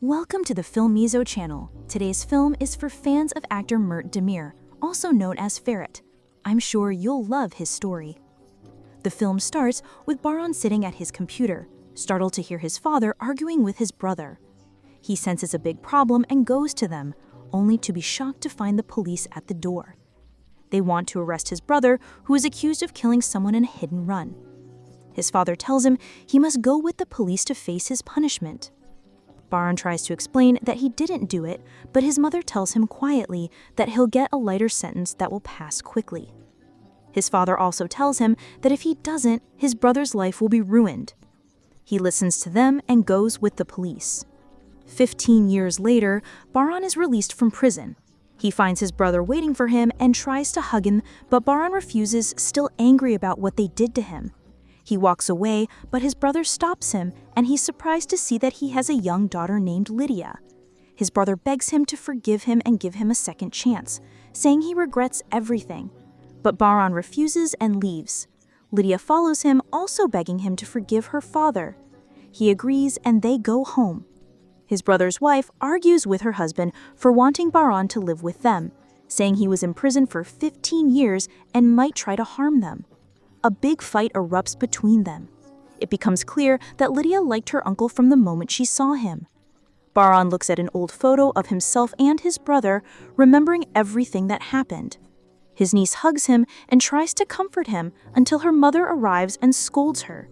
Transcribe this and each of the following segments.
Welcome to the Filmizo channel. Today's film is for fans of actor Mert Demir, also known as Ferret. I'm sure you'll love his story. The film starts with Baran sitting at his computer, startled to hear his father arguing with his brother. He senses a big problem and goes to them, only to be shocked to find the police at the door. They want to arrest his brother, who is accused of killing someone in a hit and run. His father tells him he must go with the police to face his punishment. Baran tries to explain that he didn't do it, but his mother tells him quietly that he'll get a lighter sentence that will pass quickly. His father also tells him that if he doesn't, his brother's life will be ruined. He listens to them and goes with the police. 15 years later, Baran is released from prison. He finds his brother waiting for him and tries to hug him, but Baran refuses, still angry about what they did to him. He walks away, but his brother stops him, and he's surprised to see that he has a young daughter named Lydia. His brother begs him to forgive him and give him a second chance, saying he regrets everything. But Baran refuses and leaves. Lydia follows him, also begging him to forgive her father. He agrees, and they go home. His brother's wife argues with her husband for wanting Baran to live with them, saying he was in prison for 15 years and might try to harm them. A big fight erupts between them. It becomes clear that Lydia liked her uncle from the moment she saw him. Baran looks at an old photo of himself and his brother, remembering everything that happened. His niece hugs him and tries to comfort him until her mother arrives and scolds her.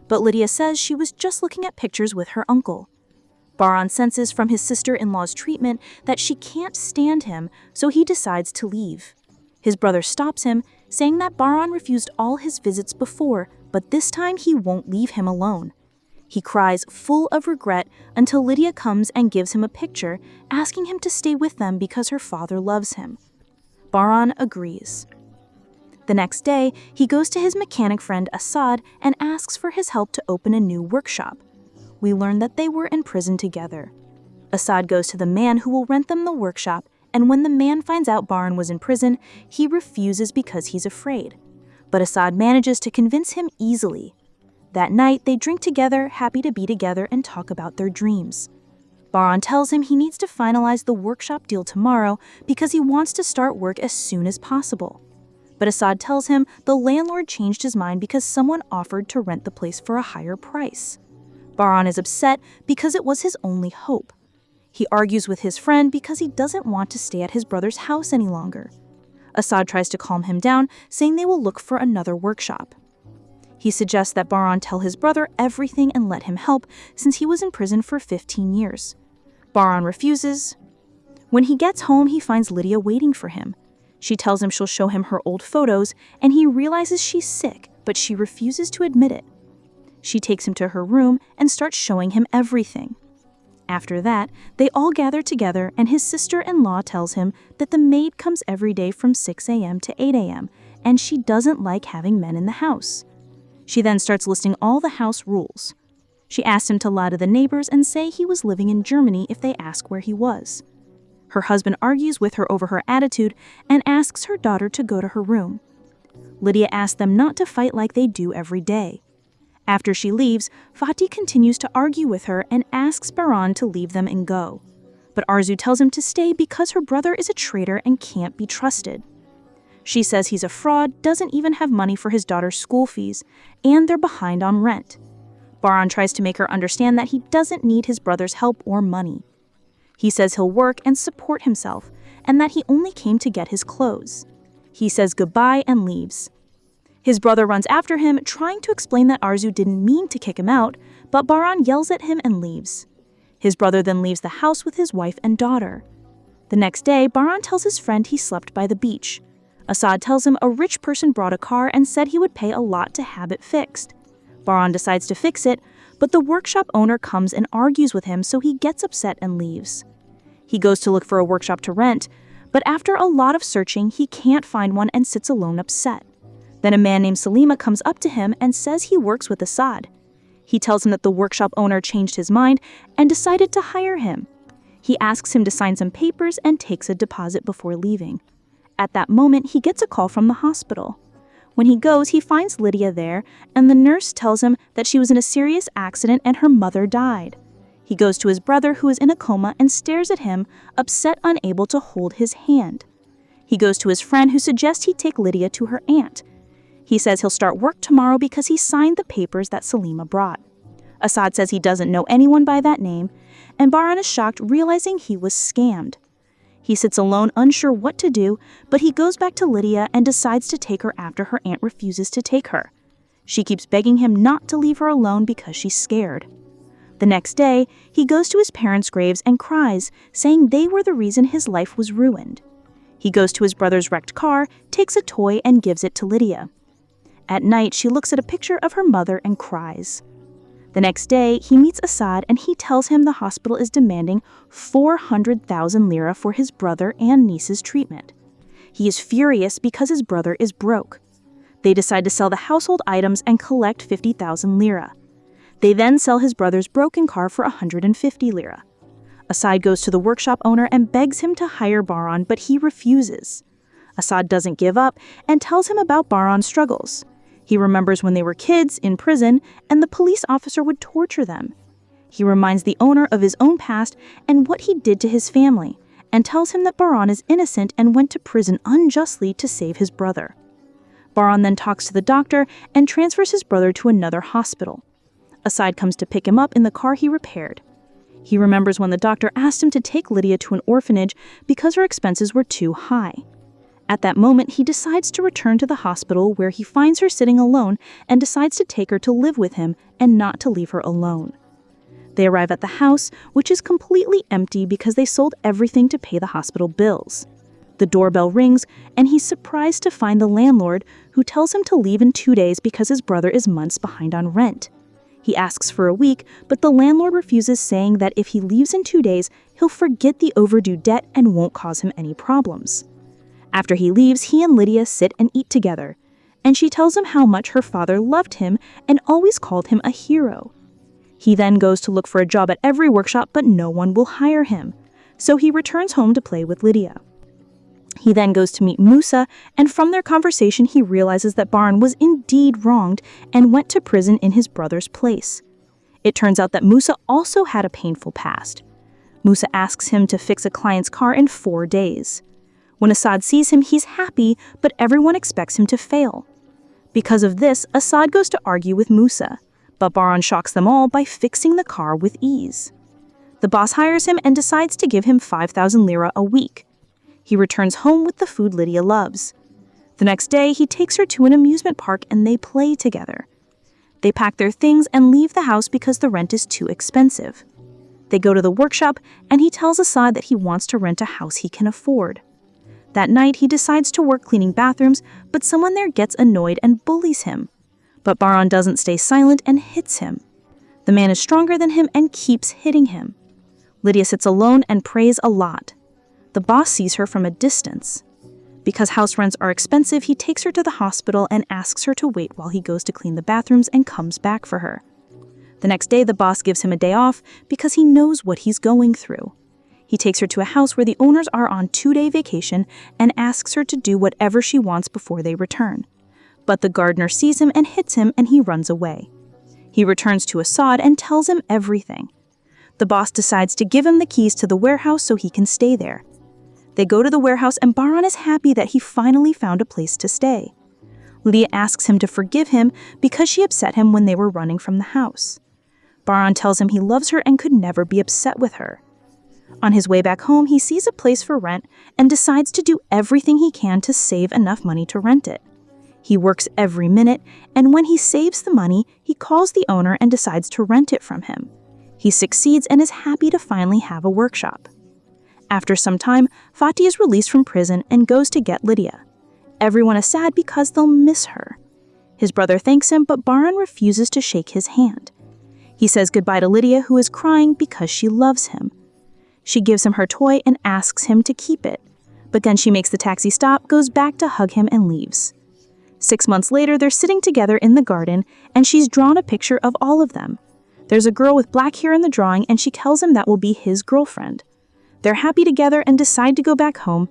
But Lydia says she was just looking at pictures with her uncle. Baran senses from his sister-in-law's treatment that she can't stand him, so he decides to leave. His brother stops him, saying that Baran refused all his visits before, but this time he won't leave him alone. He cries full of regret until Lydia comes and gives him a picture, asking him to stay with them because her father loves him. Baran agrees. The next day, he goes to his mechanic friend Assad and asks for his help to open a new workshop. We learn that they were in prison together. Assad goes to the man who will rent them the workshop, and when the man finds out Baran was in prison, he refuses because he's afraid. But Assad manages to convince him easily. That night, they drink together, happy to be together, and talk about their dreams. Baran tells him he needs to finalize the workshop deal tomorrow because he wants to start work as soon as possible. But Assad tells him the landlord changed his mind because someone offered to rent the place for a higher price. Baran is upset because it was his only hope. He argues with his friend because he doesn't want to stay at his brother's house any longer. Assad tries to calm him down, saying they will look for another workshop. He suggests that Baran tell his brother everything and let him help, since he was in prison for 15 years. Baran refuses. When he gets home, he finds Lydia waiting for him. She tells him she'll show him her old photos, and he realizes she's sick, but she refuses to admit it. She takes him to her room and starts showing him everything. After that, they all gather together, and his sister-in-law tells him that the maid comes every day from 6 a.m. to 8 a.m., and she doesn't like having men in the house. She then starts listing all the house rules. She asks him to lie to the neighbors and say he was living in Germany if they ask where he was. Her husband argues with her over her attitude and asks her daughter to go to her room. Lydia asks them not to fight like they do every day. After she leaves, Fatih continues to argue with her and asks Baran to leave them and go. But Arzu tells him to stay because her brother is a traitor and can't be trusted. She says he's a fraud, doesn't even have money for his daughter's school fees, and they're behind on rent. Baran tries to make her understand that he doesn't need his brother's help or money. He says he'll work and support himself, and that he only came to get his clothes. He says goodbye and leaves. His brother runs after him, trying to explain that Arzu didn't mean to kick him out, but Baran yells at him and leaves. His brother then leaves the house with his wife and daughter. The next day, Baran tells his friend he slept by the beach. Assad tells him a rich person brought a car and said he would pay a lot to have it fixed. Baran decides to fix it, but the workshop owner comes and argues with him, so he gets upset and leaves. He goes to look for a workshop to rent, but after a lot of searching, he can't find one and sits alone upset. Then a man named Salima comes up to him and says he works with Assad. He tells him that the workshop owner changed his mind and decided to hire him. He asks him to sign some papers and takes a deposit before leaving. At that moment, he gets a call from the hospital. When he goes, he finds Lydia there, and the nurse tells him that she was in a serious accident and her mother died. He goes to his brother, who is in a coma, and stares at him, upset, unable to hold his hand. He goes to his friend, who suggests he take Lydia to her aunt. He says he'll start work tomorrow because he signed the papers that Salima brought. Assad says he doesn't know anyone by that name, and Bahram is shocked, realizing he was scammed. He sits alone, unsure what to do, but he goes back to Lydia and decides to take her after her aunt refuses to take her. She keeps begging him not to leave her alone because she's scared. The next day, he goes to his parents' graves and cries, saying they were the reason his life was ruined. He goes to his brother's wrecked car, takes a toy, and gives it to Lydia. At night, she looks at a picture of her mother and cries. The next day, he meets Assad and he tells him the hospital is demanding 400,000 lira for his brother and niece's treatment. He is furious because his brother is broke. They decide to sell the household items and collect 50,000 lira. They then sell his brother's broken car for 150 lira. Assad goes to the workshop owner and begs him to hire Bahram, but he refuses. Assad doesn't give up and tells him about Bahram's struggles. He remembers when they were kids in prison and the police officer would torture them. He reminds the owner of his own past and what he did to his family, and tells him that Bahram is innocent and went to prison unjustly to save his brother. Bahram then talks to the doctor and transfers his brother to another hospital. Assad comes to pick him up in the car he repaired. He remembers when the doctor asked him to take Lydia to an orphanage because her expenses were too high. At that moment, he decides to return to the hospital, where he finds her sitting alone and decides to take her to live with him and not to leave her alone. They arrive at the house, which is completely empty because they sold everything to pay the hospital bills. The doorbell rings, and he's surprised to find the landlord, who tells him to leave in 2 days because his brother is months behind on rent. He asks for a week, but the landlord refuses, saying that if he leaves in 2 days, he'll forget the overdue debt and won't cause him any problems. After he leaves, he and Lydia sit and eat together, and she tells him how much her father loved him and always called him a hero. He then goes to look for a job at every workshop, but no one will hire him, so he returns home to play with Lydia. He then goes to meet Musa, and from their conversation he realizes that Bahram was indeed wronged and went to prison in his brother's place. It turns out that Musa also had a painful past. Musa asks him to fix a client's car in 4 days. When Assad sees him, he's happy, but everyone expects him to fail. Because of this, Assad goes to argue with Musa, but Bahram shocks them all by fixing the car with ease. The boss hires him and decides to give him 5,000 lira a week. He returns home with the food Lydia loves. The next day, he takes her to an amusement park and they play together. They pack their things and leave the house because the rent is too expensive. They go to the workshop, and he tells Assad that he wants to rent a house he can afford. That night, he decides to work cleaning bathrooms, but someone there gets annoyed and bullies him. But Bahram doesn't stay silent and hits him. The man is stronger than him and keeps hitting him. Lydia sits alone and prays a lot. The boss sees her from a distance. Because house rents are expensive, he takes her to the hospital and asks her to wait while he goes to clean the bathrooms and comes back for her. The next day, the boss gives him a day off because he knows what he's going through. He takes her to a house where the owners are on 2-day vacation and asks her to do whatever she wants before they return. But the gardener sees him and hits him, and he runs away. He returns to Assad and tells him everything. The boss decides to give him the keys to the warehouse so he can stay there. They go to the warehouse, and Bahram is happy that he finally found a place to stay. Lydia asks him to forgive him because she upset him when they were running from the house. Bahram tells him he loves her and could never be upset with her. On his way back home, he sees a place for rent and decides to do everything he can to save enough money to rent it. He works every minute, and when he saves the money, he calls the owner and decides to rent it from him. He succeeds and is happy to finally have a workshop. After some time, Fatih is released from prison and goes to get Lydia. Everyone is sad because they'll miss her. His brother thanks him, but Bahram refuses to shake his hand. He says goodbye to Lydia, who is crying because she loves him. She gives him her toy and asks him to keep it, but then she makes the taxi stop, goes back to hug him, and leaves. 6 months later, they're sitting together in the garden, and she's drawn a picture of all of them. There's a girl with black hair in the drawing, and she tells him that will be his girlfriend. They're happy together and decide to go back home.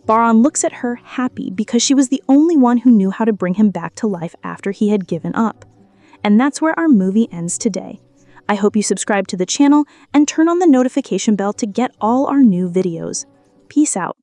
Bahram looks at her happy because she was the only one who knew how to bring him back to life after he had given up. And that's where our movie ends today. I hope you subscribe to the channel and turn on the notification bell to get all our new videos. Peace out.